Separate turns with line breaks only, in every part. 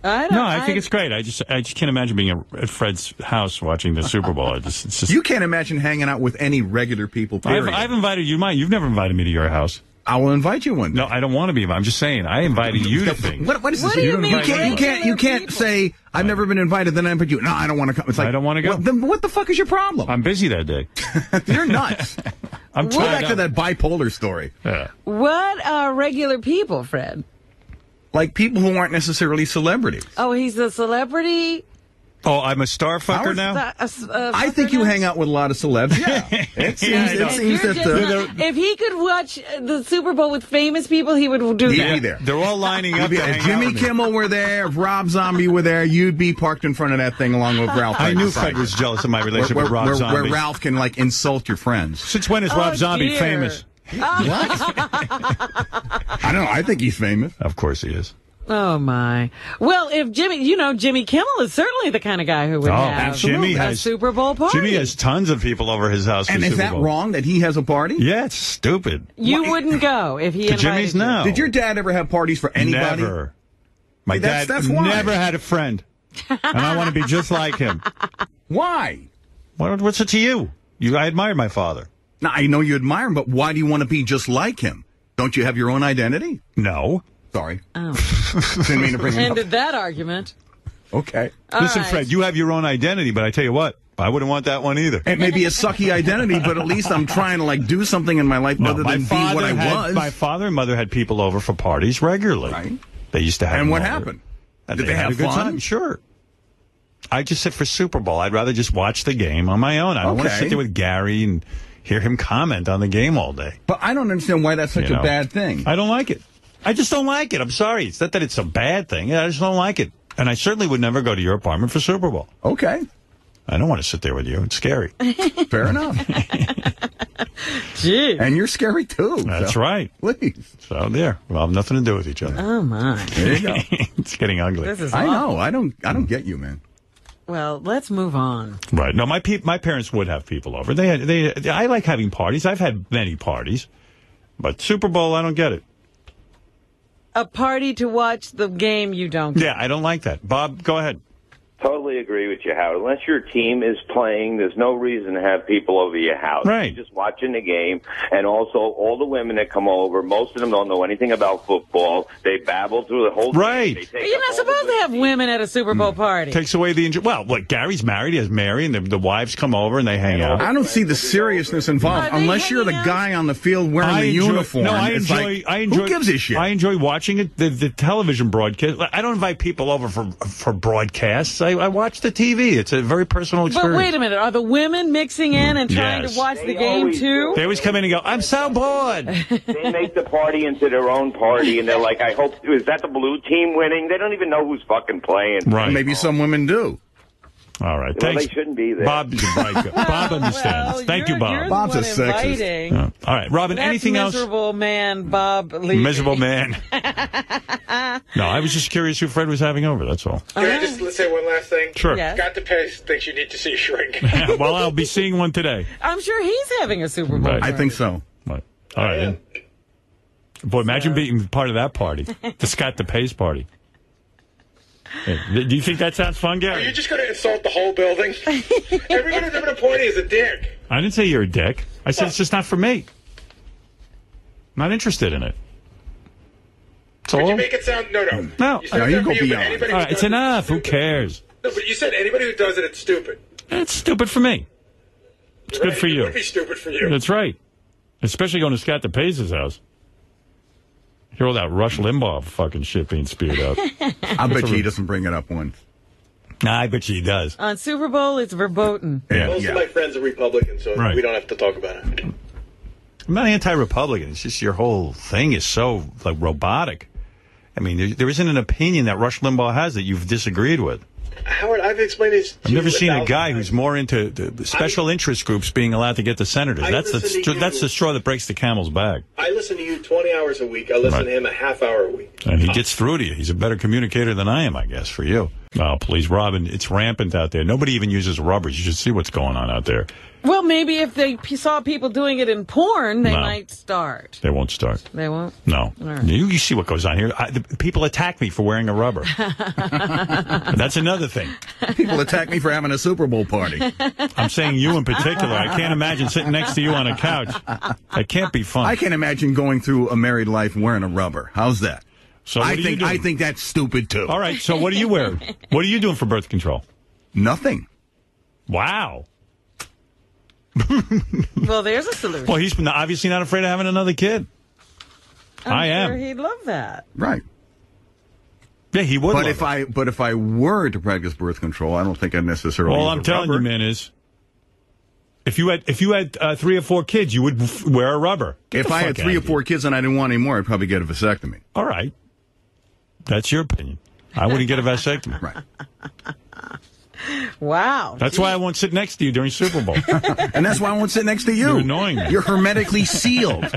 I think it's great. I just can't imagine being at Fred's house watching the Super Bowl. It's just,
you can't imagine hanging out with any regular people, period.
I've invited you. You've never invited me to your house.
I will invite you one day.
No, I don't want to be invited. I'm just saying, I invited you to things.
What is this?
What do you mean?
You can't say, I've never been invited, then I invite you. No, I don't want to come. It's like,
I don't want to go.
Well, then what the fuck is your problem?
I'm busy that day.
You're nuts.
I'm
Go back to that bipolar story.
Yeah.
What are regular people, Fred?
Like people who aren't necessarily celebrities.
Oh, he's a celebrity?
Oh, I'm a star fucker now?
I think you hang out with a lot of celebs. Yeah. It seems that
if he could watch the Super Bowl with famous people, he would do
he'd
that.
be there.
They're all lining up.
If Jimmy Kimmel were there, if Rob Zombie were there, you'd be parked in front of that thing along with Ralph.
I knew Fred was jealous of my relationship with Rob Zombie.
Where Ralph can, like, insult your friends.
Since when is Rob Zombie famous?
What? I don't know. I think he's famous.
Of course he is.
Oh, my. Well, if Jimmy Kimmel is certainly the kind of guy who would have a Super Bowl party.
Jimmy has tons of people over his house for
And
Super
is that
Bowl.
wrong that he has a party?
Yeah, it's stupid.
You wouldn't go if he invited
Jimmy's
you.
no.
Did your dad ever have parties for anybody?
Never. My dad never had a friend. And I want to be just like him.
Why?
What's it to you? I admire my father.
Now, I know you admire him, but why do you want to be just like him? Don't you have your own identity?
No.
Sorry.
Oh.
Didn't mean to bring it up.
Ended that argument.
Okay.
Listen, Fred, you have your own identity, but I tell you what, I wouldn't want that one either.
It may be a sucky identity, but at least I'm trying to, like, do something in my life other than be what I was.
My father and mother had people over for parties regularly.
Right.
They used to have
And what
over.
happened?
And
Did they have
a good
fun?
time? Sure. I just sit for Super Bowl. I'd rather just watch the game on my own. I don't want to sit there with Gary and hear him comment on the game all day.
But I don't understand why that's such a bad thing.
I don't like it. I just don't like it. I'm sorry. It's not that it's a bad thing. I just don't like it. And I certainly would never go to your apartment for Super Bowl.
Okay.
I don't want to sit there with you. It's scary.
Fair enough.
Gee.
And you're scary, too.
That's right.
Please.
So there. We'll have nothing to do with each other.
Oh, my.
There you go.
It's getting ugly.
This is
I
awful.
know. I don't get you, man.
Well, let's move on.
Right. No, my parents would have people over. I like having parties. I've had many parties. But Super Bowl, I don't get it.
A party to watch the game you don't get.
Yeah, I don't like that. Bob, go ahead.
Totally agree with you, Howard. Unless your team is playing, there's no reason to have people over your house.
Right.
You're just watching the game. And also, all the women that come over, most of them don't know anything about football. They babble through the whole
Right.
game.
But you're not supposed to have women at a Super Bowl party.
Takes away the enjoy. Well, look, Gary's married. He has Mary, and the wives come over, and they hang out.
I don't see the seriousness involved. Unless you're the guy on the field wearing the uniform.
No, I
It's
enjoy.
like, who gives a shit?
I enjoy watching it. The television broadcast. I don't invite people over for broadcasts. I watch the TV. It's a very personal experience.
But wait a minute. Are the women mixing in and trying to watch the game, too?
They always come in and go, I'm so bored.
They make the party into their own party, and they're like, I hope, is that the blue team winning? They don't even know who's fucking playing.
Right.
Maybe some women do.
All right.
Well,
Thanks.
they shouldn't be there.
Bob understands.
Well,
Thank you, Bob.
Bob's a sexist.
Yeah. All right. Robin,
That's
anything else?
miserable man, Bob Levy.
Miserable man. No, I was just curious who Fred was having over, that's all.
Can I just say one last thing?
Sure.
Yes.
Scott DePace thinks you need to see a shrink.
Well, I'll be seeing one today.
I'm sure he's having a Super Bowl
Right.
I think so.
Right. All right. Then. Boy, imagine being part of that party. The Scott DePace party. Hey, do you think that sounds fun,
Are
Gary?
you just going to insult the whole building? Everyone who's having a party is a dick.
I didn't say you're a dick. I said it's just not for me. Not interested in it.
Did you make it sound... No.
No.
You said
No,
it's
you
not
go
for you, but
beyond.
anybody
All
who
right, it's
does it,
enough.
it's
Who
stupid.
cares?
No, but you said anybody who does it, it's stupid.
It's stupid for me. It's good for
It
you.
would be stupid for you.
That's right. Especially going to Scott DePace's house. Hear all that Rush Limbaugh fucking shit being spewed out.
I bet you he doesn't bring it up once.
Nah, I bet you he does.
On Super Bowl, it's verboten.
Most of my friends are Republicans, so
Right.
we don't have to talk about it.
I'm not anti-Republican. It's just your whole thing is so, like, robotic. I mean, there isn't an opinion that Rush Limbaugh has that you've disagreed with.
Howard, I've explained this to
I've never
you
seen a
1,000
guy
times.
who's more into the special interest groups being allowed to get the senators.
I
That's
listen to you.
that's the straw that breaks the camel's back.
I listen to you 20 hours a week. I listen
Right.
to him a half hour a week.
And he gets through to you. He's a better communicator than I am, I guess, for you. Oh, please, Robin, it's rampant out there. Nobody even uses rubbers. You should see what's going on out there.
Well, maybe if they saw people doing it in porn, they might start.
They won't start.
They won't?
No.
Right.
You see what goes on here. People attack me for wearing a rubber. That's another thing.
People attack me for having a Super Bowl party.
I'm saying you in particular. I can't imagine sitting next to you on a couch. That can't be fun.
I can't imagine going through a married life wearing a rubber. How's that?
So
I think that's stupid, too.
All right, so what are you wearing? What are you doing for birth control?
Nothing.
Wow.
Well, there's a solution.
Well, he's obviously not afraid of having another kid. I am.
Sure he'd love that.
Right.
Yeah, he would.
But if I were to practice birth control, I don't think I'd necessarily.
All I'm telling you, man, is if you had 3 or 4 kids, you would wear a rubber.
If I had 3 or 4 kids and I didn't want any more, I'd probably get a vasectomy.
All right, that's your opinion. I wouldn't get a vasectomy.
Right.
Wow.
That's why I won't sit next to you during Super Bowl.
And that's why I won't sit next to you.
You're annoying me.
You're hermetically sealed.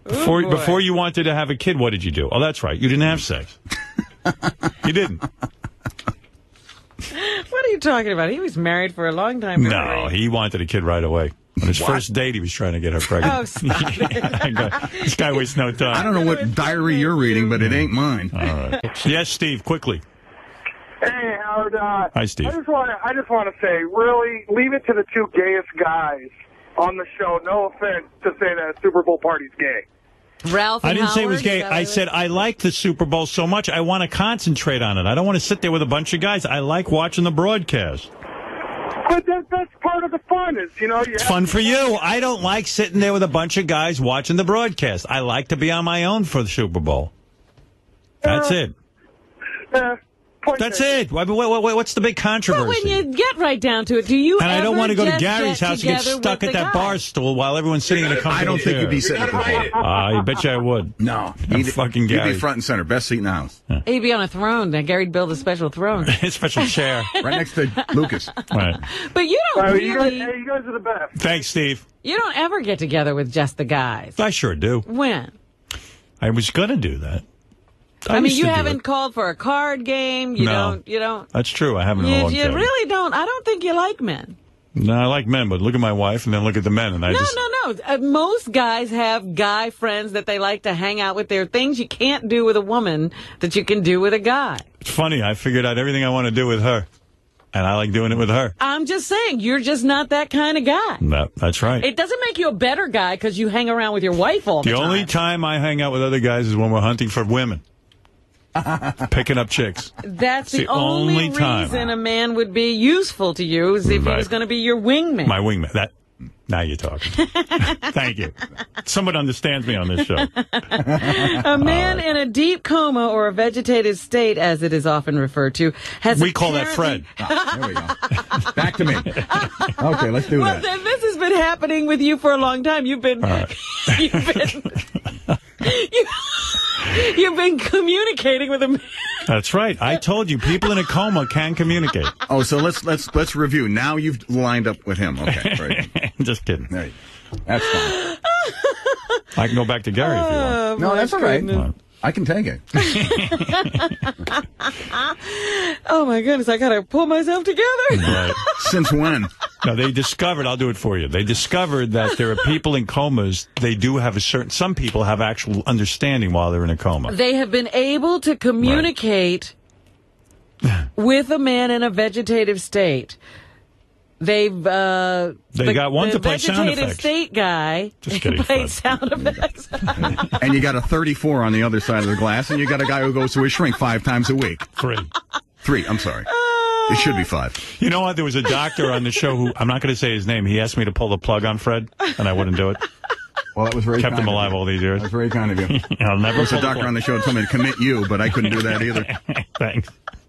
Before you wanted to have a kid, what did you do? Oh, that's right. You didn't have sex. You didn't.
What are you talking about? He was married for a long time.
No, he wanted a kid right away. On his first date, he was trying to get her pregnant.
Oh, stop it.
This guy wastes no time.
I don't know what diary you're reading, but it ain't mine.
All right. Yes, Steve, quickly.
Hey, Howard.
Hi, Steve.
I just want to say, really, leave it to the 2 gayest guys on the show. No offense to say that a Super Bowl party's gay.
Ralph and
I didn't say it was gay.
Howard?
I said I like the Super Bowl so much, I want to concentrate on it. I don't want to sit there with a bunch of guys. I like watching the broadcast.
But that's part of the fun.
It's fun for you. I don't like sitting there with a bunch of guys watching the broadcast. I like to be on my own for the Super Bowl. That's it. That's it. What's the big controversy?
Well, when you get right down to it, do you
And I don't want to go to
just
Gary's house and get stuck at that bar stool while everyone's sitting in a comfortable
I don't think
chair.
you'd be sitting at the bar.
I bet you I would.
No.
I'm fucking Gary.
You'd be front and center. Best seat in the house.
He'd be on a throne. Then Gary'd build a special throne.
A special chair.
Right next to Lucas.
Right.
But you don't really...
You guys are the best.
Thanks, Steve.
You don't ever get together with just the guys.
I sure do.
When?
I was going to do that.
I mean, you haven't called for a card game. You don't.
That's true. I haven't in a long time.
You really don't. I don't think you like men.
No, I like men, but look at my wife and then look at the men. And
No. Most guys have guy friends that they like to hang out with. There are things you can't do with a woman that you can do with a guy.
It's funny. I figured out everything I want to do with her. And I like doing it with her.
I'm just saying, you're just not that kind of guy.
No, that's right.
It doesn't make you a better guy because you hang around with your wife all the time.
The only time I hang out with other guys is when we're hunting for women. Picking up chicks.
That's the only reason a man would be useful to you is if he was going to be your wingman.
My wingman. Now you're talking. Thank you. Someone understands me on this show.
A man in a deep coma or a vegetative state, as it is often referred to, has
We call that Fred.
There we go. Back to me. Okay, let's do that.
Well, then this has been happening with you for a long time. You've been you've been communicating with a man.
That's right. I told you, people in a coma can communicate.
Oh, so let's review. Now you've lined up with him. Okay, great.
Just kidding.
There you go. That's fine.
I can go back to Gary if you want.
No, that's all right. I can take it.
Oh, my goodness. I got to pull myself together.
Right.
Since when?
No, they discovered, I'll do it for you. They discovered that there are people in comas, they do have some people have actual understanding while they're in a coma.
They have been able to communicate with a man in a vegetative state. They got
one to play sound effects.
The vegetative state guy plays sound effects.
And you got a 34 on the other side of the glass, and you got a guy who goes to his shrink 5 times a week. 3, I'm sorry. It should be 5.
You know what? There was a doctor on the show who, I'm not going to say his name, he asked me to pull the plug on Fred, and I wouldn't do it.
Well, that was very
Kept
kind
him
of
alive
you.
all these years.
That was very kind of you.
I'll never
There was a doctor on the show that told me to commit you, but I couldn't do that either.
Thanks.